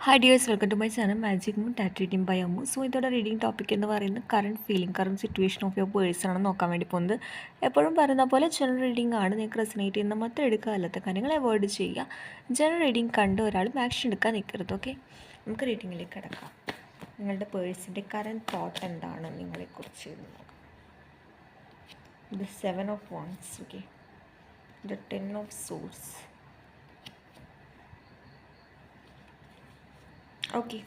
Hi dears, welcome to my channel magic moon ടാറ്റ് reading by Ammu. So ഇതോടെ reading topic എന്ന് പറയുന്നത് current situation of your person ആണ് നോക്കാൻ വേണ്ടി പോകുന്നത്. എപ്പോഴും പറയുന്ന പോലെ ജനറൽ റീഡിംഗ് ആണ്. നിങ്ങൾക്ക് റെസനേറ്റ് ചെയ്യുന്ന മൊത്തം എടുക്കുക, അല്ലാത്ത കാര്യങ്ങൾ അവോയ്ഡ് ചെയ്യുക. ജനറൽ റീഡിംഗ് കണ്ട് ഒരാളും ആക്ഷൻ എടുക്കാൻ നിൽക്കരുത്. ഓക്കെ, നമുക്ക് റീഡിങ്ങിലേക്ക് കിടക്കാം. നിങ്ങളുടെ പേഴ്സിൻ്റെ കറണ്ട് തോട്ട് എന്താണ് നിങ്ങളെക്കുറിച്ച് നോക്കാം. The 7 of Wands, okay, the 10 of Swords. Okay,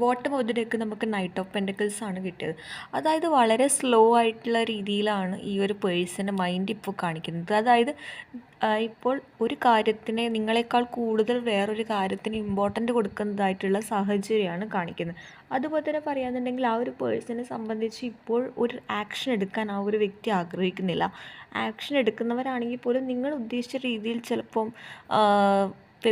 bottom of the deck നമുക്ക് നൈറ്റ് ഓഫ് പെൻറ്റക്കിൾസ് ആണ് കിട്ടിയത്. അതായത് വളരെ സ്ലോ ആയിട്ടുള്ള രീതിയിലാണ് ഈ ഒരു പേഴ്സൻ്റെ മൈൻഡ് ഇപ്പോൾ കാണിക്കുന്നത്. അതായത് ഇപ്പോൾ ഒരു കാര്യത്തിനെ നിങ്ങളെക്കാൾ കൂടുതൽ വേറൊരു കാര്യത്തിന് ഇമ്പോർട്ടൻ്റ് കൊടുക്കുന്നതായിട്ടുള്ള സാഹചര്യമാണ് കാണിക്കുന്നത്. അതുപോലെ തന്നെ പറയുകയാണെന്നുണ്ടെങ്കിൽ ആ ഒരു പേഴ്സണെ സംബന്ധിച്ച് ഇപ്പോൾ ഒരു ആക്ഷൻ എടുക്കാൻ ആ ഒരു വ്യക്തി ആഗ്രഹിക്കുന്നില്ല. ആക്ഷൻ എടുക്കുന്നവരാണെങ്കിൽ പോലും നിങ്ങൾ ഉദ്ദേശിച്ച രീതിയിൽ ചിലപ്പം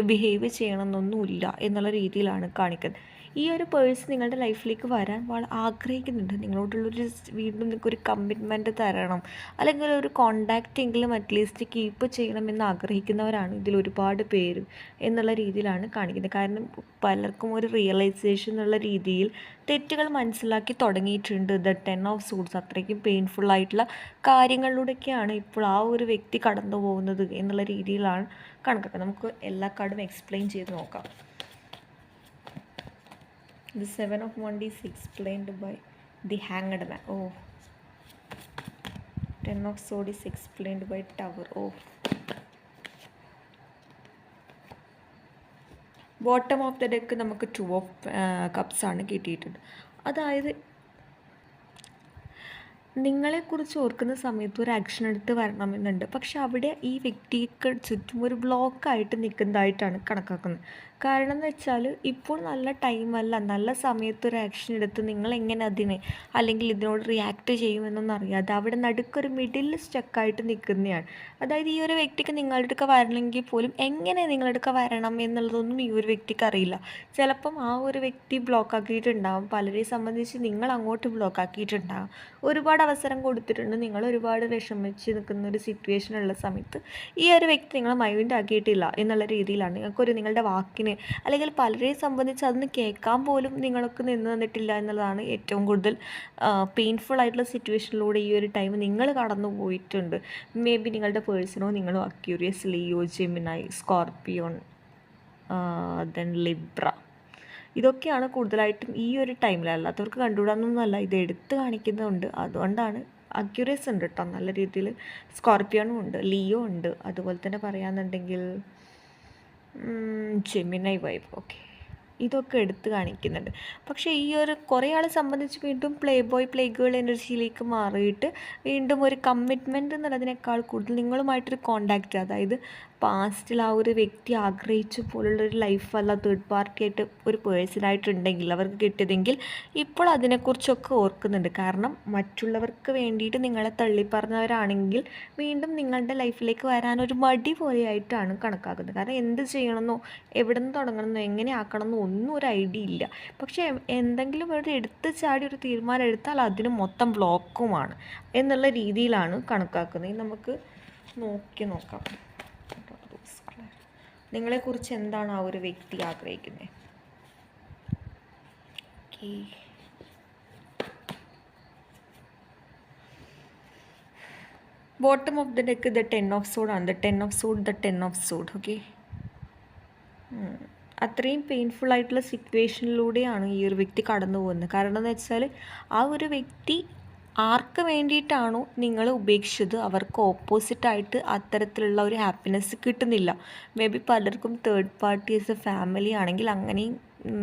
ബിഹേവ് ചെയ്യണമെന്നൊന്നുമില്ല എന്നുള്ള രീതിയിലാണ് കാണിക്കുന്നത്. ഈ ഒരു പേഴ്സൺ നിങ്ങളുടെ ലൈഫിലേക്ക് വരാൻ ആഗ്രഹിക്കുന്നുണ്ട്. നിങ്ങളോടുള്ളൊരു വീണ്ടും നിങ്ങൾക്കൊരു കമ്മിറ്റ്മെൻറ്റ് തരണം, അല്ലെങ്കിൽ ഒരു കോണ്ടാക്റ്റ് എങ്കിലും അറ്റ്ലീസ്റ്റ് കീപ്പ് ചെയ്യണമെന്ന് ആഗ്രഹിക്കുന്നവരാണ് ഇതിൽ ഒരുപാട് പേര് എന്നുള്ള രീതിയിലാണ് കാണിക്കുന്നത്. കാരണം പലർക്കും ഒരു റിയലൈസേഷൻ എന്നുള്ള രീതിയിൽ തെറ്റുകൾ മനസ്സിലാക്കി തുടങ്ങിയിട്ടുണ്ട്. ദ 10 of Swords അത്രയ്ക്കും പെയിൻഫുള്ളായിട്ടുള്ള കാര്യങ്ങളിലൂടെയൊക്കെയാണ് ഇപ്പോൾ ആ ഒരു വ്യക്തി കടന്നു പോകുന്നത് എന്നുള്ള രീതിയിലാണ് കണക്കാക്കുക. നമുക്ക് എല്ലാ കാർഡും എക്സ്പ്ലെയിൻ ചെയ്ത് നോക്കാം. The 7 of Wands is explained by the Hanged Man. Oh. 10 of Swords is explained by Tower. Oh. Bottom of the deck നമുക്ക് 2 of Cups ആണ് കിട്ടിയിട്ടുണ്ട്. അതായത് നിങ്ങളെക്കുറിച്ച് ഓർക്കുന്ന സമയത്ത് ഒരു ആക്ഷൻ എടുത്ത് വരണമെന്നുണ്ട്. പക്ഷെ അവിടെ ഈ വ്യക്തിക്ക് ചുറ്റും ഒരു ബ്ലോക്കായിട്ട് നിൽക്കുന്നതായിട്ടാണ് കണക്കാക്കുന്നത്. കാരണം എന്ന് വെച്ചാൽ ഇപ്പോൾ നല്ല ടൈമല്ല, നല്ല സമയത്ത് ഒരു ആക്ഷൻ എടുത്ത് നിങ്ങൾ എങ്ങനെ അതിനെ അല്ലെങ്കിൽ ഇതിനോട് റിയാക്ട് ചെയ്യുമെന്നൊന്നും അറിയാതെ അവിടെ നടുക്കൊരു മിഡിൽ സ്റ്റക്കായിട്ട് നിൽക്കുന്നതാണ്. അതായത് ഈ ഒരു വ്യക്തിക്ക് നിങ്ങളുടെ അടുക്ക വരണമെങ്കിൽ പോലും എങ്ങനെ നിങ്ങളുടെ അടുക്ക വരണം എന്നുള്ളതൊന്നും ഈ ഒരു വ്യക്തിക്ക് അറിയില്ല. ചിലപ്പം ആ ഒരു വ്യക്തി ബ്ലോക്ക് ആക്കിയിട്ടുണ്ടാകും, പലരെ സംബന്ധിച്ച് നിങ്ങൾ അങ്ങോട്ട് ബ്ലോക്ക് ആക്കിയിട്ടുണ്ടാകും. ഒരുപാട് അവസരം കൊടുത്തിട്ടുണ്ട്, നിങ്ങൾ ഒരുപാട് വിഷമിച്ച് നിൽക്കുന്ന ഒരു സിറ്റുവേഷനുള്ള സമയത്ത് ഈ ഒരു വ്യക്തി നിങ്ങളെ മൈൻഡ് ആക്കിയിട്ടില്ല എന്നുള്ള രീതിയിലാണ്. നിങ്ങളുടെ വാക്കിന് അല്ലെങ്കിൽ പലരെ സംബന്ധിച്ച് അതൊന്ന് കേൾക്കാൻ പോലും നിങ്ങൾക്ക് നിന്ന് തന്നിട്ടില്ല എന്നുള്ളതാണ് ഏറ്റവും കൂടുതൽ പെയിൻഫുൾ ആയിട്ടുള്ള സിറ്റുവേഷനിലൂടെ ഈ ഒരു ടൈം നിങ്ങൾ കടന്നു പോയിട്ടുണ്ട്. മേ ബി നിങ്ങളുടെ പേഴ്സണോ നിങ്ങളോ Aquarius, Leo, Gemini, Scorpion, then Libra, ഇതൊക്കെയാണ് കൂടുതലായിട്ടും ഈ ഒരു ടൈമിൽ. അല്ലാത്തവർക്ക് കണ്ടുകൂടാന്നൊന്നുമല്ല, ഇത് എടുത്ത് കാണിക്കുന്നുണ്ട്. അതുകൊണ്ടാണ് അക്യൂറിയസ് ഉണ്ട് കേട്ടോ, നല്ല രീതിയിൽ. സ്കോർപ്പിയോണും ഉണ്ട്, ലിയോ ഉണ്ട്, അതുപോലെ തന്നെ പറയാന്നുണ്ടെങ്കിൽ ജെമിനൈ വൈബ്. ഓക്കെ, ഇതൊക്കെ എടുത്ത് കാണിക്കുന്നുണ്ട്. പക്ഷേ ഈ ഒരു കുറേ ആളെ സംബന്ധിച്ച് വീണ്ടും പ്ലേ ബോയ് പ്ലേ ഗേൾ എനർജിയിലേക്ക് മാറിയിട്ട് വീണ്ടും ഒരു കമ്മിറ്റ്മെൻറ്റ് എന്നുള്ളതിനേക്കാൾ കൂടുതൽ നിങ്ങളുമായിട്ടൊരു കോണ്ടാക്റ്റ്, അതായത് പാസ്റ്റിൽ ആ ഒരു വ്യക്തി ആഗ്രഹിച്ച പോലുള്ളൊരു ലൈഫല്ല തേർഡ് പാർട്ടി ആയിട്ട് ഒരു പേഴ്സണായിട്ടുണ്ടെങ്കിൽ അവർക്ക് കിട്ടിയതെങ്കിൽ ഇപ്പോൾ അതിനെക്കുറിച്ചൊക്കെ ഓർക്കുന്നുണ്ട്. കാരണം മറ്റുള്ളവർക്ക് വേണ്ടിയിട്ട് നിങ്ങളെ തള്ളിപ്പറഞ്ഞവരാണെങ്കിൽ വീണ്ടും നിങ്ങളുടെ ലൈഫിലേക്ക് വരാനൊരു മടി പോലെയായിട്ടാണ് കണക്കാക്കുന്നത്. കാരണം എന്ത് ചെയ്യണമെന്നോ എവിടെ നിന്ന് തുടങ്ങണമെന്നോ എങ്ങനെ ആക്കണമെന്നോ ഒന്നും ഒരു ഐഡിയ ഇല്ല. പക്ഷേ എന്തെങ്കിലും ഒരു എടുത്ത് ചാടി ഒരു തീരുമാനം എടുത്താൽ അതിന് മൊത്തം ബ്ലോക്കുമാണ് എന്നുള്ള രീതിയിലാണ് കണക്കാക്കുന്നത്. നമുക്ക് നോക്കാം നിങ്ങളെക്കുറിച്ച് എന്താണ് ആ ഒരു വ്യക്തി ആഗ്രഹിക്കുന്നത്. Okay, bottom of the deck the 10 of Swords ആണ്. The 10 of Swords. ഓക്കെ, അത്രയും പെയിൻഫുൾ ആയിട്ടുള്ള സിറ്റുവേഷനിലൂടെയാണ് ഈ ഒരു വ്യക്തി കടന്നു പോകുന്നത്. കാരണം എന്ന് വെച്ചാൽ ആ ഒരു വ്യക്തി ആർക്ക് വേണ്ടിയിട്ടാണോ നിങ്ങൾ ഉപേക്ഷിച്ചത് അവർക്ക് ഓപ്പോസിറ്റായിട്ട് അത്തരത്തിലുള്ള ഒരു ഹാപ്പിനെസ് കിട്ടുന്നില്ല. മേ ബി പലർക്കും third party as A family ആണെങ്കിൽ അങ്ങനെയും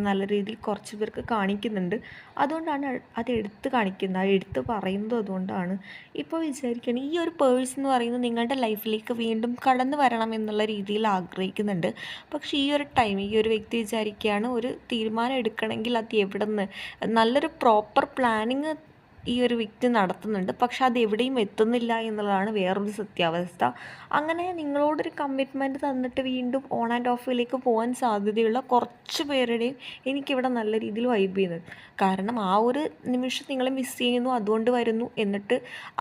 നല്ല രീതിയിൽ കുറച്ച് പേർക്ക് കാണിക്കുന്നുണ്ട്. അതുകൊണ്ടാണ് അത് എടുത്ത് കാണിക്കുന്നത്, അത് എടുത്ത് പറയുന്നത്. അതുകൊണ്ടാണ് ഇപ്പോൾ വിചാരിക്കുകയാണ് ഈ ഒരു പേഴ്സൺ എന്ന് പറയുന്നത് നിങ്ങളുടെ ലൈഫിലേക്ക് വീണ്ടും കടന്നു വരണം എന്നുള്ള രീതിയിൽ ആഗ്രഹിക്കുന്നുണ്ട്. പക്ഷേ ഈ ഒരു ടൈം ഈ ഒരു വ്യക്തി വിചാരിക്കുകയാണ് ഒരു തീരുമാനം എടുക്കണമെങ്കിൽ അത് എവിടെ നിന്ന്, നല്ലൊരു പ്രോപ്പർ പ്ലാനിങ് ഈ ഒരു വ്യക്തി നടത്തുന്നുണ്ട്. പക്ഷെ അത് എവിടെയും എത്തുന്നില്ല എന്നുള്ളതാണ് വേറൊരു സത്യാവസ്ഥ. അങ്ങനെ നിങ്ങളോടൊരു കമ്മിറ്റ്മെൻറ്റ് തന്നിട്ട് വീണ്ടും ഓൺ ആൻഡ് ഓഫിലേക്ക് പോകാൻ സാധ്യതയുള്ള കുറച്ച് പേരുടെയും എനിക്കിവിടെ നല്ല രീതിയിൽ വൈബ് ചെയ്യുന്നത്. കാരണം ആ ഒരു നിമിഷം നിങ്ങളെ മിസ് ചെയ്യുന്നു, അതുകൊണ്ട് വരുന്നു, എന്നിട്ട്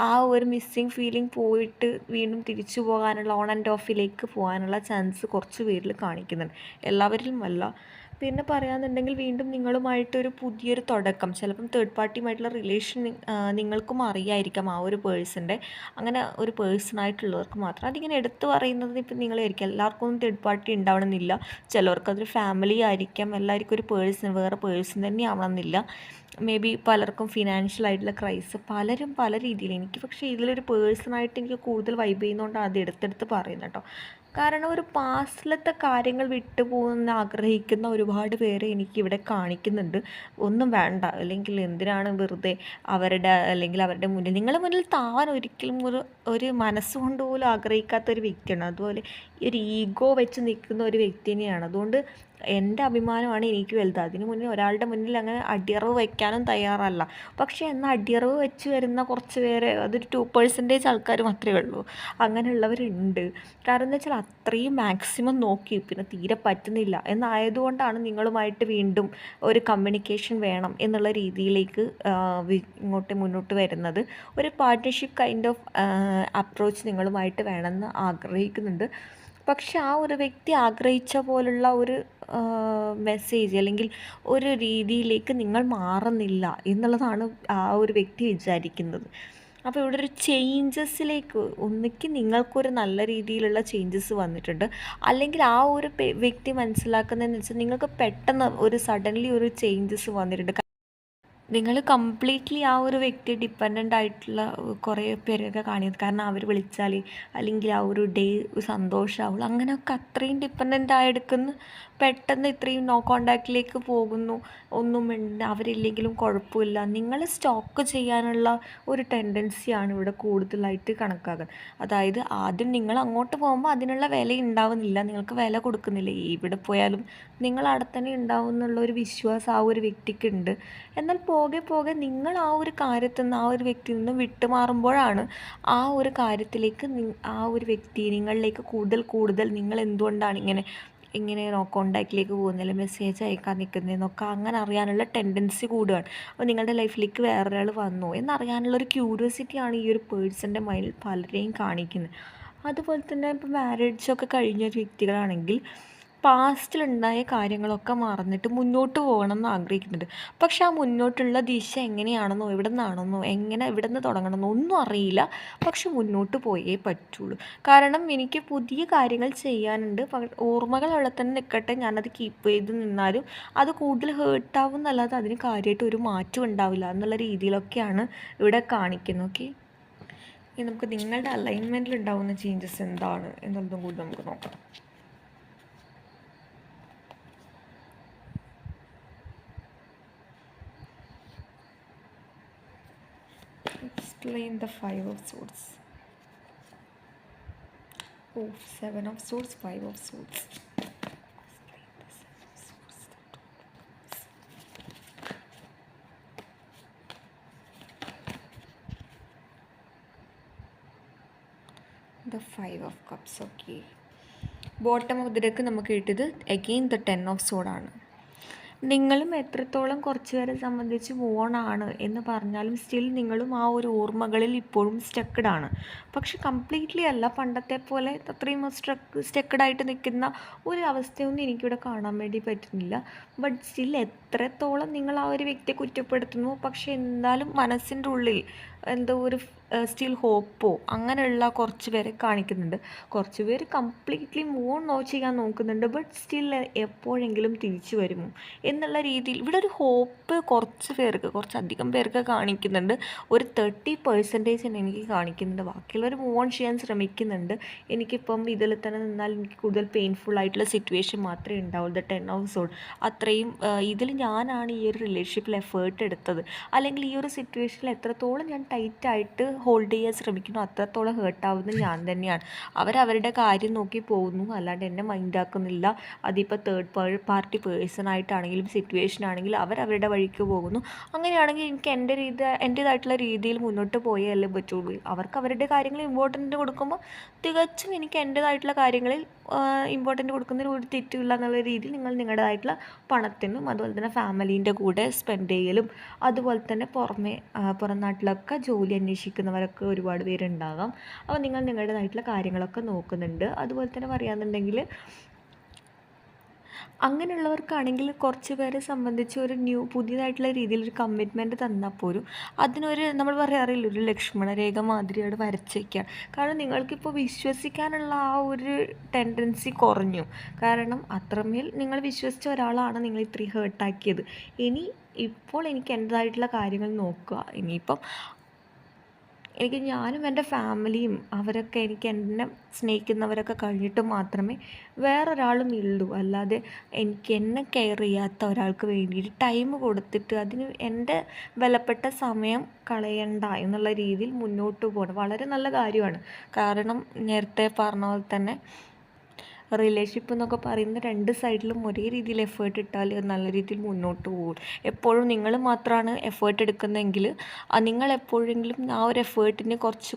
ആ ഒരു മിസ്സിങ് ഫീലിംഗ് പോയിട്ട് വീണ്ടും തിരിച്ചു പോകാനുള്ള ഓൺ ആൻഡ് ഓഫിലേക്ക് പോകാനുള്ള ചാൻസ് കുറച്ച് പേരിൽ കാണിക്കുന്നുണ്ട്. എല്ലാവരിലും അല്ല, പിന്നെ പറയാന്നുണ്ടെങ്കിൽ വീണ്ടും നിങ്ങളുമായിട്ടൊരു പുതിയൊരു തുടക്കം, ചിലപ്പം തേർഡ് പാർട്ടിയുമായിട്ടുള്ള റിലേഷൻ നിങ്ങൾക്കും അറിയായിരിക്കാം ആ ഒരു പേഴ്സൻ്റെ. അങ്ങനെ ഒരു പേഴ്സണായിട്ടുള്ളവർക്ക് മാത്രം അതിങ്ങനെ എടുത്തു പറയുന്നത് ഇപ്പം നിങ്ങളായിരിക്കും. എല്ലാവർക്കും ഒന്നും തേർഡ് പാർട്ടി ഉണ്ടാവണമെന്നില്ല. ചിലവർക്ക് അതൊരു ഫാമിലി ആയിരിക്കാം, എല്ലാവർക്കും ഒരു പേഴ്സൺ വേറെ പേഴ്സൺ തന്നെ ആവണമെന്നില്ല. മേ ബി പലർക്കും ഫിനാൻഷ്യലായിട്ടുള്ള ക്രൈസ്, പലരും പല രീതിയിൽ. എനിക്ക് പക്ഷേ ഇതിലൊരു പേഴ്സണായിട്ട് എനിക്ക് കൂടുതൽ വൈബ് ചെയ്യുന്നതുകൊണ്ടാണ് അത് എടുത്തെടുത്ത് പറയുന്നത് കേട്ടോ. കാരണം ഒരു പാസ്റ്റിലത്തെ കാര്യങ്ങൾ വിട്ടുപോകുന്ന ആഗ്രഹിക്കുന്ന ഒരുപാട് പേരെ എനിക്കിവിടെ കാണിക്കുന്നുണ്ട്. ഒന്നും വേണ്ട, അല്ലെങ്കിൽ എന്തിനാണ് വെറുതെ അവരുടെ, അല്ലെങ്കിൽ അവരുടെ മുന്നിൽ, നിങ്ങളുടെ മുന്നിൽ താവാൻ ഒരിക്കലും ഒരു മനസ്സുകൊണ്ട് പോലും ആഗ്രഹിക്കാത്ത ഒരു വ്യക്തിയാണ്. അതുപോലെ ഈ ഒരു ഈഗോ വെച്ച് നിൽക്കുന്ന ഒരു വ്യക്തി തന്നെയാണ്. അതുകൊണ്ട് എൻ്റെ അഭിമാനമാണ് എനിക്ക് വലുത്. അതിന് മുന്നേ ഒരാളുടെ മുന്നിൽ അങ്ങനെ അടിയറവ് വയ്ക്കാനും തയ്യാറല്ല. പക്ഷേ എന്നാൽ അടിയറവ് വെച്ച് വരുന്ന കുറച്ച് പേരെ, അതൊരു 2% ആൾക്കാർ മാത്രമേ ഉള്ളൂ. അങ്ങനെയുള്ളവരുണ്ട്. കാരണം എന്ന് വെച്ചാൽ അത്രയും മാക്സിമം നോക്കി, പിന്നെ തീരെ പറ്റുന്നില്ല എന്നായതുകൊണ്ടാണ് നിങ്ങളുമായിട്ട് വീണ്ടും ഒരു കമ്മ്യൂണിക്കേഷൻ വേണം എന്നുള്ള രീതിയിലേക്ക് ഇങ്ങോട്ട് മുന്നോട്ട് വരുന്നത്. ഒരു പാർട്ട്ണർഷിപ്പ് കൈൻഡ് ഓഫ് അപ്രോച്ച് നിങ്ങളുമായിട്ട് വേണമെന്ന് ആഗ്രഹിക്കുന്നുണ്ട്. പക്ഷെ ആ ഒരു വ്യക്തി ആഗ്രഹിച്ച പോലുള്ള ഒരു മെസ്സേജ് അല്ലെങ്കിൽ ഒരു രീതിയിലേക്ക് നിങ്ങൾ മാറുന്നില്ല എന്നുള്ളതാണ് ആ ഒരു വ്യക്തി വിചാരിക്കുന്നത്. അപ്പോൾ ഇവിടെ ഒരു ചേഞ്ചസിലേക്ക്, ഒന്നിക്ക് നിങ്ങൾക്കൊരു നല്ല രീതിയിലുള്ള ചേഞ്ചസ് വന്നിട്ടുണ്ട്, അല്ലെങ്കിൽ ആ ഒരു വ്യക്തി മനസ്സിലാക്കുന്നതെന്ന് വെച്ചാൽ നിങ്ങൾക്ക് പെട്ടെന്ന് ഒരു സഡൻലി ഒരു ചേഞ്ചസ് വന്നിട്ടുണ്ട്. നിങ്ങൾ കംപ്ലീറ്റ്ലി ആ ഒരു വ്യക്തി ഡിപ്പെൻഡൻ്റ് ആയിട്ടുള്ള കുറേ പേരൊക്കെ കാണിയത്. കാരണം അവർ വിളിച്ചാൽ, അല്ലെങ്കിൽ ആ ഒരു ഡേ സന്തോഷമാവുള്ളൂ, അങ്ങനെയൊക്കെ അത്രയും ഡിപ്പെൻഡൻ്റ് ആയെടുക്കുന്നു. പെട്ടെന്ന് ഇത്രയും നോ കോണ്ടാക്റ്റിലേക്ക് പോകുന്നു. ഒന്നും അവരില്ലെങ്കിലും കുഴപ്പമില്ല, നിങ്ങൾ സ്റ്റോക്ക് ചെയ്യാനുള്ള ഒരു ടെൻഡൻസിയാണ് ഇവിടെ കൂടുതലായിട്ട് കണക്കാക്കുന്നത്. അതായത് ആദ്യം നിങ്ങൾ അങ്ങോട്ട് പോകുമ്പോൾ അതിനുള്ള വില ഉണ്ടാവുന്നില്ല, നിങ്ങൾക്ക് വില കൊടുക്കുന്നില്ല. എവിടെ പോയാലും നിങ്ങൾ അവിടെ തന്നെ ഉണ്ടാവും എന്നുള്ളൊരു വിശ്വാസം ആ ഒരു വ്യക്തിക്കുണ്ട്. എന്നാൽ പോകെ പോകെ നിങ്ങൾ ആ ഒരു കാര്യത്തിൽ നിന്ന്, ആ ഒരു വ്യക്തിയിൽ നിന്ന് വിട്ടുമാറുമ്പോഴാണ് ആ ഒരു കാര്യത്തിലേക്ക് ആ ഒരു വ്യക്തി നിങ്ങളിലേക്ക് കൂടുതൽ നിങ്ങൾ എന്തുകൊണ്ടാണ് ഇങ്ങനെ നോ കോണ്ടാക്റ്റിലേക്ക് പോകുന്നില്ല, മെസ്സേജ് അയക്കാൻ നിൽക്കുന്നതെന്നൊക്കെ അങ്ങനെ അറിയാനുള്ള ടെൻഡൻസി കൂടുകയാണ്. അപ്പോൾ നിങ്ങളുടെ ലൈഫിലേക്ക് വേറൊരാൾ വന്നോ എന്നറിയാനുള്ളൊരു ക്യൂരിയോസിറ്റിയാണ് ഈ ഒരു പേഴ്സൻ്റെ മൈൻഡിൽ പലരെയും കാണിക്കുന്നത്. അതുപോലെ തന്നെ ഇപ്പോൾ മാരേജൊക്കെ കഴിഞ്ഞ വ്യക്തികളാണെങ്കിൽ പാസ്റ്റിലുണ്ടായ കാര്യങ്ങളൊക്കെ മറന്നിട്ട് മുന്നോട്ട് പോകണം എന്ന് ആഗ്രഹിക്കുന്നുണ്ട്. പക്ഷെ ആ മുന്നോട്ടുള്ള ദിശ എങ്ങനെയാണെന്നോ എവിടെ നിന്നാണെന്നോ എവിടെ നിന്ന് തുടങ്ങണമെന്നോ ഒന്നും അറിയില്ല. പക്ഷെ മുന്നോട്ട് പോയേ പറ്റുള്ളൂ. കാരണം എനിക്ക് പുതിയ കാര്യങ്ങൾ ചെയ്യാനുണ്ട്. ഓർമ്മകൾ അവിടെ തന്നെ നിൽക്കട്ടെ, ഞാനത് കീപ്പ് ചെയ്ത് നിന്നാലും അത് കൂടുതൽ ഹേർട്ടാവും എന്നല്ലാതെ അതിന് കാര്യമായിട്ട് ഒരു മാറ്റം ഉണ്ടാവില്ല എന്നുള്ള രീതിയിലൊക്കെയാണ് ഇവിടെ കാണിക്കുന്നത്. ഓക്കെ, ഇനി നമുക്ക് നിങ്ങളുടെ അലൈൻമെൻറ്റിൽ ഉണ്ടാകുന്ന ചേഞ്ചസ് എന്താണ് എന്നുള്ളതും കൂടി നമുക്ക് നോക്കാം. Explain the Five of Swords. Oh, Seven of Swords, Five of Swords. The Five of Cups, okay. Bottom of the deck നമുക്ക് കിട്ടിയത് അഗെയിൻ ദ 10 ഓഫ് സോഡ് ആണ്. നിങ്ങളും എത്രത്തോളം കുറച്ച് പേരെ സംബന്ധിച്ച് ആണ് എന്ന് പറഞ്ഞാലും സ്റ്റിൽ നിങ്ങളും ആ ഒരു ഓർമ്മകളിൽ ഇപ്പോഴും സ്റ്റക്കഡാണ്. പക്ഷെ കംപ്ലീറ്റ്ലി അല്ല, പണ്ടത്തെ പോലെ അത്രയും സ്റ്റക്കഡായിട്ട് നിൽക്കുന്ന ഒരു അവസ്ഥയൊന്നും എനിക്കിവിടെ കാണാൻ വേണ്ടി പറ്റുന്നില്ല. ബട്ട് സ്റ്റിൽ എത്രത്തോളം നിങ്ങൾ ആ ഒരു വ്യക്തിയെ കുറ്റപ്പെടുത്തുന്നു, പക്ഷെ എന്തായാലും മനസ്സിൻ്റെ ഉള്ളിൽ എന്തോ ഒരു സ്റ്റിൽ ഹോപ്പോ അങ്ങനെയുള്ള കുറച്ച് പേരെ കാണിക്കുന്നുണ്ട്. കുറച്ച് പേര് കംപ്ലീറ്റ്ലി നോ ചെയ്യാൻ നോക്കുന്നുണ്ട്. ബട്ട് സ്റ്റിൽ എപ്പോഴെങ്കിലും തിരിച്ചു വരുമോ എന്നുള്ള രീതിയിൽ ഇവിടെ ഒരു ഹോപ്പ് കുറച്ചധികം പേർക്ക് കാണിക്കുന്നുണ്ട്. ഒരു 30% എനിക്ക് കാണിക്കുന്നുണ്ട്. ബാക്കിയുള്ളവർ മൂവ് ഓൺ ചെയ്യാൻ ശ്രമിക്കുന്നുണ്ട്. എനിക്കിപ്പം ഇതിൽ തന്നെ നിന്നാൽ എനിക്ക് കൂടുതൽ പെയിൻഫുൾ ആയിട്ടുള്ള സിറ്റുവേഷൻ മാത്രമേ ഉണ്ടാവുള്ളൂ. ദ 10 ഓഫ് സോഡ് അത്രയും ഇതിൽ ഞാനാണ് ഈ ഒരു റിലേഷൻഷിപ്പിൽ എഫേർട്ട് എടുത്തത്, അല്ലെങ്കിൽ ഈ ഒരു സിറ്റുവേഷനിൽ എത്രത്തോളം ഞാൻ ടൈറ്റായിട്ട് ഹോൾഡ് ചെയ്യാൻ ശ്രമിക്കുന്നു അത്രത്തോളം ഹേർട്ടാവുന്നത് ഞാൻ തന്നെയാണ്. അവരവരുടെ കാര്യം നോക്കി പോകുന്നു, അല്ലാണ്ട് എന്നെ മൈൻഡാക്കുന്നില്ല. അതിപ്പോൾ തേർഡ് പാർട്ടി പേഴ്സൺ ആയിട്ടാണെങ്കിലും സിറ്റുവേഷൻ ആണെങ്കിലും അവരവരുടെ വഴിക്ക് പോകുന്നു. അങ്ങനെയാണെങ്കിൽ എനിക്ക് എൻ്റേതായിട്ടുള്ള രീതിയിൽ മുന്നോട്ട് പോയേ പറ്റുള്ളൂ. അവർക്ക് അവരുടെ കാര്യങ്ങൾ ഇമ്പോർട്ടൻ്റ് കൊടുക്കുമ്പോൾ തികച്ചും എനിക്ക് എൻ്റേതായിട്ടുള്ള കാര്യങ്ങളിൽ ഇമ്പോർട്ടൻ്റ് കൊടുക്കുന്നതിന് ഒരു തെറ്റില്ല എന്നുള്ള രീതിയിൽ നിങ്ങൾ നിങ്ങളുടേതായിട്ടുള്ള പണത്തിനും അതുപോലെ തന്നെ ഫാമിലീൻ്റെ കൂടെ സ്പെൻഡ് ചെയ്യലും, അതുപോലെ തന്നെ പുറം നാട്ടിലൊക്കെ ജോലി അന്വേഷിക്കുന്നവരൊക്കെ ഒരുപാട് പേരുണ്ടാകാം. അപ്പോൾ നിങ്ങളുടേതായിട്ടുള്ള കാര്യങ്ങളൊക്കെ നോക്കുന്നുണ്ട്. അതുപോലെ തന്നെ പറയുകയാണെന്നുണ്ടെങ്കിൽ അങ്ങനെയുള്ളവർക്കാണെങ്കിൽ കുറച്ച് പേരെ സംബന്ധിച്ച് ഒരു പുതിയതായിട്ടുള്ള രീതിയിലൊരു കമ്മിറ്റ്മെൻറ്റ് തന്നാൽ പോലും അതിനൊരു നമ്മൾ പറയാറില്ല ഒരു ലക്ഷ്മണരേഖ മാതിരി അവിടെ വരച്ച് വയ്ക്കുകയാണ്. കാരണം നിങ്ങൾക്കിപ്പോൾ വിശ്വസിക്കാനുള്ള ആ ഒരു ടെൻഡൻസി കുറഞ്ഞു. കാരണം അത്രമേൽ നിങ്ങൾ വിശ്വസിച്ച ഒരാളാണ് നിങ്ങൾ ഇത്രയും ഹേർട്ടാക്കിയത്. ഇപ്പോൾ എനിക്ക് എൻ്റേതായിട്ടുള്ള കാര്യങ്ങൾ നോക്കുക. ഇനിയിപ്പം ഞാനും എൻ്റെ ഫാമിലിയും അവരൊക്കെ എന്നെ സ്നേഹിക്കുന്നവരൊക്കെ കഴിഞ്ഞിട്ട് മാത്രമേ വേറൊരാളും ഉള്ളൂ. അല്ലാതെ എന്നെ കെയർ ചെയ്യാത്ത ഒരാൾക്ക് വേണ്ടിയിട്ട് ടൈം കൊടുത്തിട്ട് അതിന് എൻ്റെ വിലപ്പെട്ട സമയം കളയണ്ട എന്നുള്ള രീതിയിൽ മുന്നോട്ട് പോകണം. വളരെ നല്ല കാര്യമാണ്. കാരണം നേരത്തെ പറഞ്ഞ പോലെ തന്നെ റിലേഷൻഷിപ്പ് എന്നൊക്കെ പറയുന്ന രണ്ട് സൈഡിലും ഒരേ രീതിയിൽ എഫേർട്ട് ഇട്ടാൽ നല്ല രീതിയിൽ മുന്നോട്ട് പോകും. എപ്പോഴും നിങ്ങൾ മാത്രമാണ് എഫേർട്ട് എടുക്കുന്നതെങ്കിൽ നിങ്ങൾ ആ ഒരു എഫേർട്ടിന് കുറച്ച്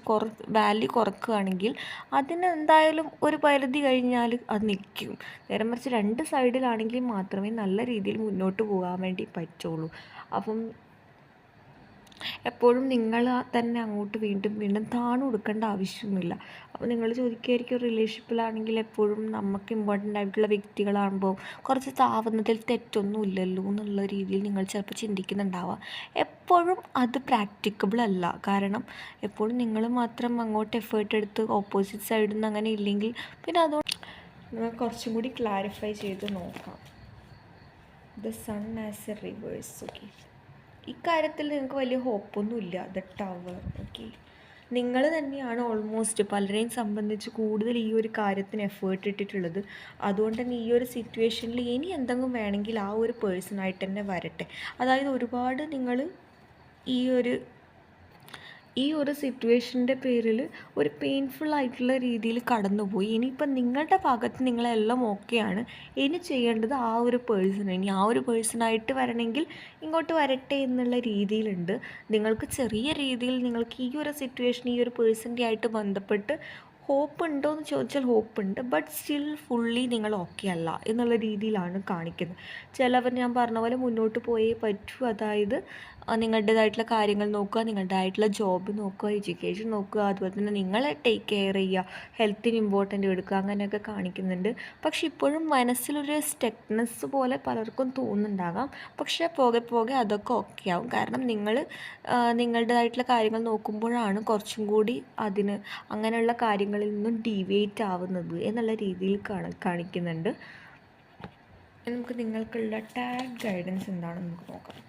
വാല്യൂ കുറക്കുകയാണെങ്കിൽ അതിന് എന്തായാലും ഒരു പരിധി കഴിഞ്ഞാൽ അത് നിൽക്കും. നേരെ മറിച്ച് രണ്ട് സൈഡിലാണെങ്കിൽ മാത്രമേ നല്ല രീതിയിൽ മുന്നോട്ട് പോകാൻ വേണ്ടി പറ്റുള്ളൂ. അപ്പം എപ്പോഴും നിങ്ങൾ തന്നെ അങ്ങോട്ട് വീണ്ടും വീണ്ടും താണു കൊടുക്കേണ്ട ആവശ്യമൊന്നുമില്ല. അപ്പോൾ നിങ്ങൾ ചോദിക്കുമായിരിക്കും റിലേഷൻഷിപ്പിലാണെങ്കിൽ എപ്പോഴും നമുക്ക് ഇമ്പോർട്ടൻ്റ് ആയിട്ടുള്ള വ്യക്തികളാകുമ്പോൾ കുറച്ച് താവുന്നതിൽ തെറ്റൊന്നും ഇല്ലല്ലോ എന്നുള്ള രീതിയിൽ നിങ്ങൾ ചിലപ്പോൾ ചിന്തിക്കുന്നുണ്ടാവാം. എപ്പോഴും അത് പ്രാക്ടിക്കബിൾ അല്ല. കാരണം എപ്പോഴും നിങ്ങൾ മാത്രം അങ്ങോട്ട് എഫേർട്ട് എടുത്ത് ഓപ്പോസിറ്റ് സൈഡിൽ നിന്ന് അങ്ങനെ ഇല്ലെങ്കിൽ പിന്നെ അതുകൊണ്ട് നമുക്ക് കുറച്ചും കൂടി ക്ലാരിഫൈ ചെയ്ത് നോക്കാം. The sun as a reverse. Okay, ഇക്കാര്യത്തിൽ നിങ്ങൾക്ക് വലിയ ഹോപ്പൊന്നുമില്ല. The tower. ഓക്കെ, നിങ്ങൾ തന്നെയാണ് ഓൾമോസ്റ്റ് പലരെയും സംബന്ധിച്ച് കൂടുതൽ ഈ ഒരു കാര്യത്തിന് എഫേർട്ട് ഇട്ടിട്ടുള്ളത്. അതുകൊണ്ട് തന്നെ ഈ ഒരു സിറ്റുവേഷനിൽ ഇനി എന്തെങ്കിലും വേണമെങ്കിൽ ആ ഒരു പേഴ്സണായിട്ട് തന്നെ വരട്ടെ. അതായത് ഒരുപാട് നിങ്ങൾ ഈ ഒരു സിറ്റുവേഷൻ്റെ പേരിൽ ഒരു പെയിൻഫുൾ ആയിട്ടുള്ള രീതിയിൽ കടന്നുപോയി. ഇനിയിപ്പം നിങ്ങളുടെ ഭാഗത്ത് നിങ്ങളെല്ലാം ഓക്കെയാണ്. ഇനി ചെയ്യേണ്ടത് ആ ഒരു പേഴ്സണായിട്ട് വരണമെങ്കിൽ ഇങ്ങോട്ട് വരട്ടെ എന്നുള്ള രീതിയിലുണ്ട്. നിങ്ങൾക്ക് ചെറിയ രീതിയിൽ നിങ്ങൾക്ക് ഈ ഒരു സിറ്റുവേഷൻ ഈ ഒരു പേഴ്സൻ്റെ ആയിട്ട് ബന്ധപ്പെട്ട് ഹോപ്പ് ഉണ്ടോ എന്ന് ചോദിച്ചാൽ ഹോപ്പുണ്ട്. ബട്ട് സ്റ്റിൽ ഫുള്ളി നിങ്ങൾ ഓക്കെ അല്ല എന്നുള്ള രീതിയിലാണ് കാണിക്കുന്നത്. ചിലവർ ഞാൻ പറഞ്ഞ പോലെ മുന്നോട്ട് പോയേ പറ്റൂ. അതായത് നിങ്ങളുടേതായിട്ടുള്ള കാര്യങ്ങൾ നോക്കുക, നിങ്ങളുടേതായിട്ടുള്ള ജോബ് നോക്കുക, എഡ്യൂക്കേഷൻ നോക്കുക, അതുപോലെ തന്നെ നിങ്ങളെ ടേക്ക് കെയർ ചെയ്യുക, ഹെൽത്തിന് ഇമ്പോർട്ടൻ്റ് കൊടുക്കുക, അങ്ങനെയൊക്കെ കാണിക്കുന്നുണ്ട്. പക്ഷെ ഇപ്പോഴും മനസ്സിലൊരു സ്റ്റക്നെസ് പോലെ പലർക്കും തോന്നുന്നുണ്ടാകാം. പക്ഷേ പോകെ പോകെ അതൊക്കെ ഓക്കെ ആവും. കാരണം നിങ്ങളുടേതായിട്ടുള്ള കാര്യങ്ങൾ നോക്കുമ്പോഴാണ് കുറച്ചും കൂടി അങ്ങനെയുള്ള കാര്യങ്ങളിൽ നിന്നും ഡീവിയേറ്റ് ആവുന്നത് എന്നുള്ള രീതിയിൽ കാണിക്കുന്നുണ്ട്. നമുക്ക് നിങ്ങൾക്കുള്ള ടാഗ് ഗൈഡൻസ് എന്താണെന്ന് നമുക്ക് നോക്കാം.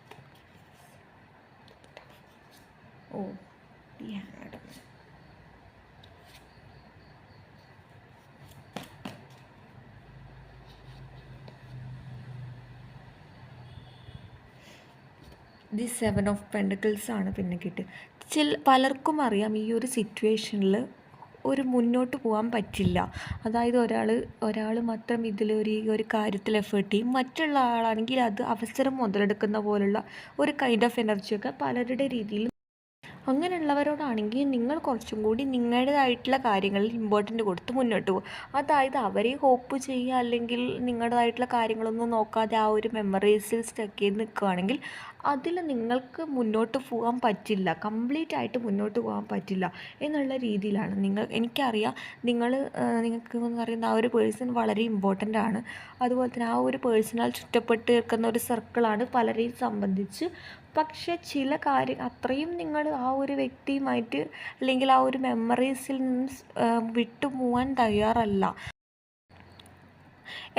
ദി 7 ഓഫ് പെൻഡക്കിൾസ് ആണ് പിന്നെ കിട്ടുക. പലർക്കും അറിയാം ഈ ഒരു സിറ്റുവേഷനിൽ ഒരു മുന്നോട്ട് പോകാൻ പറ്റില്ല. അതായത് ഒരാൾ മാത്രം ഈ ഒരു കാര്യത്തിൽ എഫേർട്ട് ചെയ്യും, മറ്റുള്ള ആളാണെങ്കിൽ അത് അവസരം മുതലെടുക്കുന്ന പോലുള്ള ഒരു കൈൻഡ് ഓഫ് എനർജിയൊക്കെ പലരുടെ രീതിയിൽ. അങ്ങനെയുള്ളവരോടാണെങ്കിൽ നിങ്ങൾ കുറച്ചും കൂടി നിങ്ങളുടേതായിട്ടുള്ള കാര്യങ്ങളിൽ ഇമ്പോർട്ടൻ്റ് കൊടുത്ത് മുന്നോട്ട് പോകും. അതായത് അവരെ ഹോപ്പ് ചെയ്യുക, അല്ലെങ്കിൽ നിങ്ങളുടേതായിട്ടുള്ള കാര്യങ്ങളൊന്നും നോക്കാതെ ആ ഒരു മെമ്മറീസിൽ സ്റ്റക്ക് ചെയ്ത് നിൽക്കുകയാണെങ്കിൽ അതിൽ നിങ്ങൾക്ക് മുന്നോട്ട് പോകാൻ പറ്റില്ല, കംപ്ലീറ്റ് ആയിട്ട് മുന്നോട്ട് പോകാൻ പറ്റില്ല എന്നുള്ള രീതിയിലാണ് എനിക്കറിയാം നിങ്ങൾക്ക് എന്ന് പറയുന്ന ആ ഒരു പേഴ്സൺ വളരെ ഇമ്പോർട്ടൻ്റ് ആണ്. അതുപോലെ തന്നെ ആ ഒരു പേഴ്സണാൽ ചുറ്റപ്പെട്ട് നിൽക്കുന്ന ഒരു സർക്കിളാണ് പലരെയും സംബന്ധിച്ച്. പക്ഷേ ചില കാര്യം അത്രയും നിങ്ങൾ ആ ഒരു വ്യക്തിയുമായിട്ട് അല്ലെങ്കിൽ ആ ഒരു മെമ്മറീസിൽ നിന്ന് വിട്ടുപോകാൻ തയ്യാറല്ല.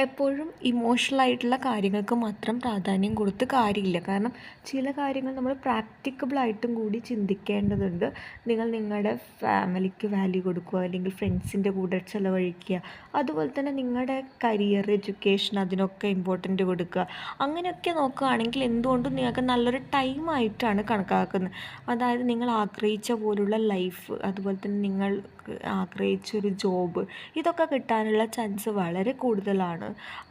എപ്പോഴും ഇമോഷണലായിട്ടുള്ള കാര്യങ്ങൾക്ക് മാത്രം പ്രാധാന്യം കൊടുത്ത് കാര്യമില്ല. കാരണം ചില കാര്യങ്ങൾ നമ്മൾ പ്രാക്ടിക്കബിളായിട്ടും കൂടി ചിന്തിക്കേണ്ടതുണ്ട്. നിങ്ങളുടെ ഫാമിലിക്ക് വാല്യൂ കൊടുക്കുക, അല്ലെങ്കിൽ ഫ്രണ്ട്സിൻ്റെ കൂടെ ചിലവഴിക്കുക, അതുപോലെ തന്നെ നിങ്ങളുടെ കരിയർ, എഡ്യൂക്കേഷൻ, അതിനൊക്കെ ഇമ്പോർട്ടൻ്റ് കൊടുക്കുക. അങ്ങനെയൊക്കെ നോക്കുകയാണെങ്കിൽ എന്തുകൊണ്ടും നിങ്ങൾക്ക് നല്ലൊരു ടൈമായിട്ടാണ് കണക്കാക്കുന്നത്. അതായത് നിങ്ങൾ ആഗ്രഹിച്ച പോലുള്ള ലൈഫ്, അതുപോലെ തന്നെ നിങ്ങൾ ആഗ്രഹിച്ചൊരു ജോബ്, ഇതൊക്കെ കിട്ടാനുള്ള ചാൻസ് വളരെ കൂടുതലാണ്.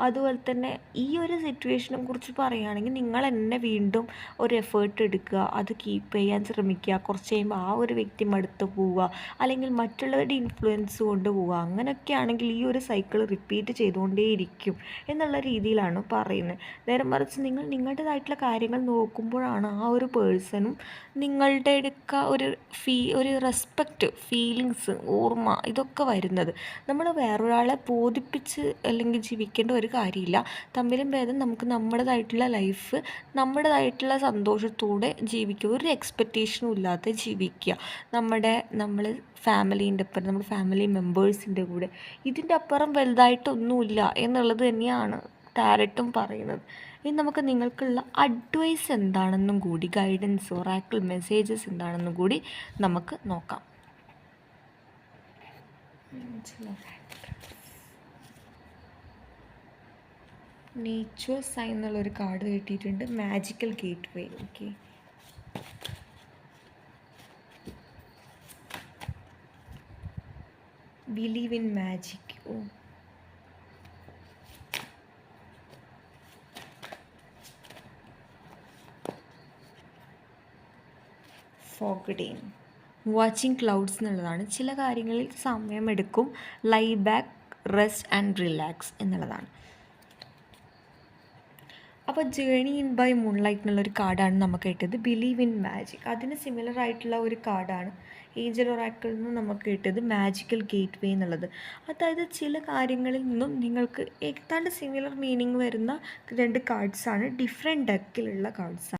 അതുപോലെ തന്നെ ഈ ഒരു സിറ്റുവേഷനെ കുറിച്ച് പറയുകയാണെങ്കിൽ നിങ്ങൾ തന്നെ വീണ്ടും ഒരു എഫേർട്ട് എടുക്കുക, അത് കീപ്പ് ചെയ്യാൻ ശ്രമിക്കുക. കുറച്ച് കഴിയുമ്പോൾ ആ ഒരു വ്യക്തി മടുത്ത് പോവുക, അല്ലെങ്കിൽ മറ്റുള്ളവരുടെ ഇൻഫ്ലുവൻസ് കൊണ്ട് പോവുക. അങ്ങനെയൊക്കെ ആണെങ്കിൽ ഈ ഒരു സൈക്കിൾ റിപ്പീറ്റ് ചെയ്തുകൊണ്ടേയിരിക്കും എന്നുള്ള രീതിയിലാണ് പറയുന്നത്. നേരെ മറിച്ച് നിങ്ങളുടേതായിട്ടുള്ള കാര്യങ്ങൾ നോക്കുമ്പോഴാണ് ആ ഒരു പേഴ്സണും നിങ്ങളുടെ ഒരു റെസ്പെക്റ്റ്, ഫീലിങ്സ്, ഓർമ്മ, ഇതൊക്കെ വരുന്നത്. നമ്മൾ വേറൊരാളെ ബോധിപ്പിച്ച് അല്ലെങ്കിൽ ജീവിക്കേണ്ട ഒരു കാര്യമില്ല. തമ്മിലും ഭേദം നമുക്ക് നമ്മുടേതായിട്ടുള്ള ലൈഫ് നമ്മുടേതായിട്ടുള്ള സന്തോഷത്തോടെ ജീവിക്കുക, ഒരു എക്സ്പെക്റ്റേഷനും ഇല്ലാതെ ജീവിക്കുക. നമ്മൾ ഫാമിലീൻ്റെ ഒപ്പം, നമ്മുടെ ഫാമിലി മെമ്പേഴ്സിൻ്റെ കൂടെ ഇതിൻ്റെ അപ്പുറം വലുതായിട്ടൊന്നുമില്ല എന്നുള്ളത് തന്നെയാണ് ടാരറ്റും പറയുന്നത്. ഇനി നമുക്ക് നിങ്ങൾക്കുള്ള അഡ്വൈസ് എന്താണെന്നും കൂടി, ഗൈഡൻസ് ഒറാക്കിൾ മെസ്സേജസ് എന്താണെന്നും കൂടി നമുക്ക് നോക്കാം. നേച്ചർ സൈൻ എന്നുള്ളൊരു കാർഡ് കിട്ടിയിട്ടുണ്ട്, magical gateway. Okay, believe in magic. Oh, ഫോഗ്ഡെയിൻ, വാച്ചിങ് ക്ലൗഡ്സ് എന്നുള്ളതാണ്. ചില കാര്യങ്ങളിൽ സമയമെടുക്കും, lie back, rest and relax എന്നുള്ളതാണ്. അപ്പോൾ ജേണി ഇൻ ബൈ മൂൺലൈറ്റ് എന്നുള്ളൊരു കാർഡാണ് നമുക്ക് കിട്ടിയത്, ബിലീവ് ഇൻ മാജിക്. അതിന് സിമിലർ ആയിട്ടുള്ള ഒരു കാർഡാണ് ഏഞ്ചൽ ഒറാക്കിളിൽ നിന്ന് നമുക്ക് കിട്ടിയത്, മാജിക്കൽ ഗേറ്റ് വേ എന്നുള്ളത്. അതായത് ചില കാര്യങ്ങളിൽ നിന്നും നിങ്ങൾക്ക് ഏതാണ്ട് സിമിലർ മീനിങ് വരുന്ന 2 കാർഡ്സാണ്, ഡിഫറെൻറ്റ് ഡെക്കിലുള്ള കാർഡ്സാണ്.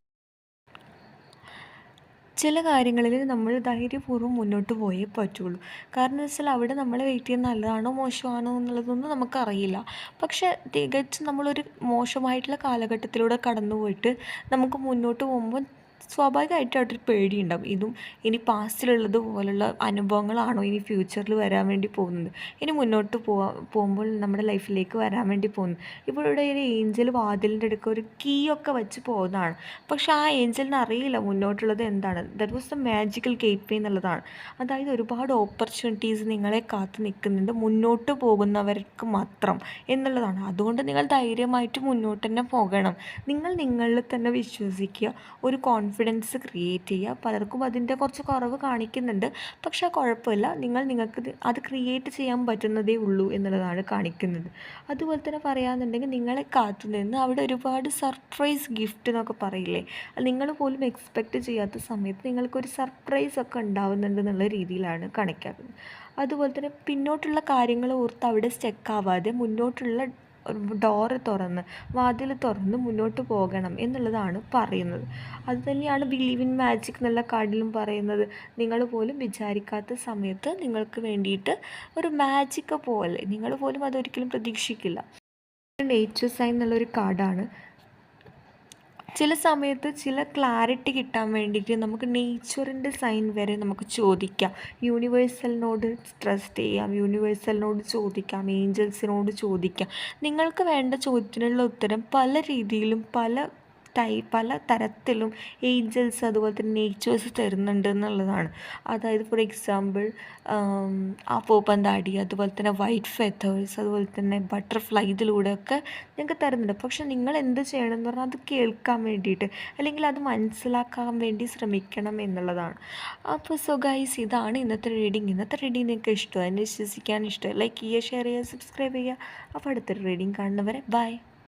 ചില കാര്യങ്ങളിൽ നമ്മൾ ധൈര്യപൂർവ്വം മുന്നോട്ട് പോയേ പറ്റുള്ളൂ. കാരണം എന്ന് വെച്ചാൽ അവിടെ നമ്മളെ വെയിറ്റ് ചെയ്യുന്നത് നല്ലതാണോ മോശമാണോ എന്നുള്ളതൊന്നും നമുക്കറിയില്ല. പക്ഷേ തികച്ചും നമ്മളൊരു മോശമായിട്ടുള്ള കാലഘട്ടത്തിലൂടെ കടന്നു പോയിട്ട് നമുക്ക് മുന്നോട്ട് പോകുമ്പോൾ സ്വാഭാവികമായിട്ടും അവിടെ ഒരു പേടിയുണ്ടാവും. ഇതും ഇനി പാസ്റ്റിലുള്ളത് പോലുള്ള അനുഭവങ്ങളാണോ ഇനി ഫ്യൂച്ചറിൽ വരാൻ വേണ്ടി പോകുന്നത്, ഇനി മുന്നോട്ട് പോകുമ്പോൾ നമ്മുടെ ലൈഫിലേക്ക് വരാൻ വേണ്ടി പോകുന്നത്. ഇപ്പോൾ ഇവിടെ ഒരു ഏഞ്ചൽ വാതിലിൻ്റെ അടുക്ക ഒരു കീ ഒക്കെ വെച്ച് പോകുന്നതാണ്. പക്ഷേ ആ ഏഞ്ചലിന് അറിയില്ല മുന്നോട്ടുള്ളത് എന്താണ്. That was the magical gate വേ എന്നുള്ളതാണ്. അതായത് ഒരുപാട് ഓപ്പർച്യൂണിറ്റീസ് നിങ്ങളെ കാത്തു നിൽക്കുന്നുണ്ട്, മുന്നോട്ട് പോകുന്നവർക്ക് മാത്രം എന്നുള്ളതാണ്. അതുകൊണ്ട് നിങ്ങൾ ധൈര്യമായിട്ട് മുന്നോട്ട് തന്നെ പോകണം. നിങ്ങൾ നിങ്ങളിൽ തന്നെ വിശ്വസിക്കുക, ഒരു കോൺഫിഡൻസ് ക്രിയേറ്റ് ചെയ്യുക. പലർക്കും അതിൻ്റെ കുറച്ച് കുറവ് കാണിക്കുന്നുണ്ട്, പക്ഷേ കുഴപ്പമില്ല, നിങ്ങൾക്ക് അത് ക്രിയേറ്റ് ചെയ്യാൻ പറ്റുന്നതേ ഉള്ളൂ എന്നുള്ളതാണ് കാണിക്കുന്നത്. അതുപോലെ തന്നെ പറയുകയാണെന്നുണ്ടെങ്കിൽ നിങ്ങളെ കാത്തുനിന്ന് അവിടെ ഒരുപാട് സർപ്രൈസ് ഗിഫ്റ്റ് എന്നൊക്കെ പറയില്ലേ, നിങ്ങൾ പോലും എക്സ്പെക്റ്റ് ചെയ്യാത്ത സമയത്ത് നിങ്ങൾക്കൊരു സർപ്രൈസ് ഒക്കെ ഉണ്ടാവുന്നുണ്ട് എന്നുള്ള രീതിയിലാണ് കാണിക്കുന്നത്. അതുപോലെ തന്നെ പിന്നോട്ടുള്ള കാര്യങ്ങൾ ഓർത്ത് അവിടെ സ്റ്റെക്കാവാതെ മുന്നോട്ടുള്ള ഡോറ് തുറന്ന്, വാതിൽ തുറന്ന് മുന്നോട്ട് പോകണം എന്നുള്ളതാണ് പറയുന്നത്. അതുതന്നെയാണ് ബിലീവ് ഇൻ മാജിക് എന്നുള്ള കാർഡിലും പറയുന്നത്. നിങ്ങൾ പോലും വിചാരിക്കാത്ത സമയത്ത് നിങ്ങൾക്ക് വേണ്ടിയിട്ട് ഒരു മാജിക്ക് പോലെ, നിങ്ങൾ പോലും അതൊരിക്കലും പ്രതീക്ഷിക്കില്ല. നേച്ചർ സൈൻ എന്നുള്ളൊരു കാർഡാണ്. ചില സമയത്ത് ചില ക്ലാരിറ്റി കിട്ടാൻ വേണ്ടിയിട്ട് നമുക്ക് നേച്ചറിൻ്റെ സൈൻ വരെ നമുക്ക് ചോദിക്കാം. യൂണിവേഴ്സലിനോട് ട്രസ്റ്റ് ചെയ്യാം, യൂണിവേഴ്സലിനോട് ചോദിക്കാം, ഏഞ്ചൽസിനോട് ചോദിക്കാം. നിങ്ങൾക്ക് വേണ്ട ചോദ്യത്തിനുള്ള ഉത്തരം പല രീതിയിലും പല തരത്തിലും ഏഞ്ചൽസ് അതുപോലെ തന്നെ നേച്ചേഴ്സ് തരുന്നുണ്ട് എന്നുള്ളതാണ്. അതായത് ഫോർ എക്സാമ്പിൾ പൂപ്പന്താടി, അതുപോലെ തന്നെ വൈറ്റ് ഫെതേഴ്സ്, അതുപോലെ തന്നെ ബട്ടർഫ്ലൈ, ഇതിലൂടെയൊക്കെ ഞങ്ങൾക്ക് തരുന്നുണ്ട്. പക്ഷെ നിങ്ങൾ എന്ത് ചെയ്യണം എന്ന് പറഞ്ഞാൽ അത് കേൾക്കാൻ വേണ്ടിയിട്ട്, അല്ലെങ്കിൽ അത് മനസ്സിലാക്കാൻ വേണ്ടി ശ്രമിക്കണം എന്നുള്ളതാണ്. അപ്പോൾ സോ ഗൈസ്, ഇതാണ് ഇന്നത്തെ റീഡിങ്. ഇന്നത്തെ റീഡിങ് നിങ്ങൾക്ക് ഇഷ്ടമായി, എന്നെ വിശ്വസിക്കാൻ ഇഷ്ടമായി, ലൈക്ക് ചെയ്യുക, ഷെയർ ചെയ്യുക, സബ്സ്ക്രൈബ് ചെയ്യുക. അപ്പോൾ അടുത്തൊരു റീഡിങ് കാണുന്നവരെ ബൈ.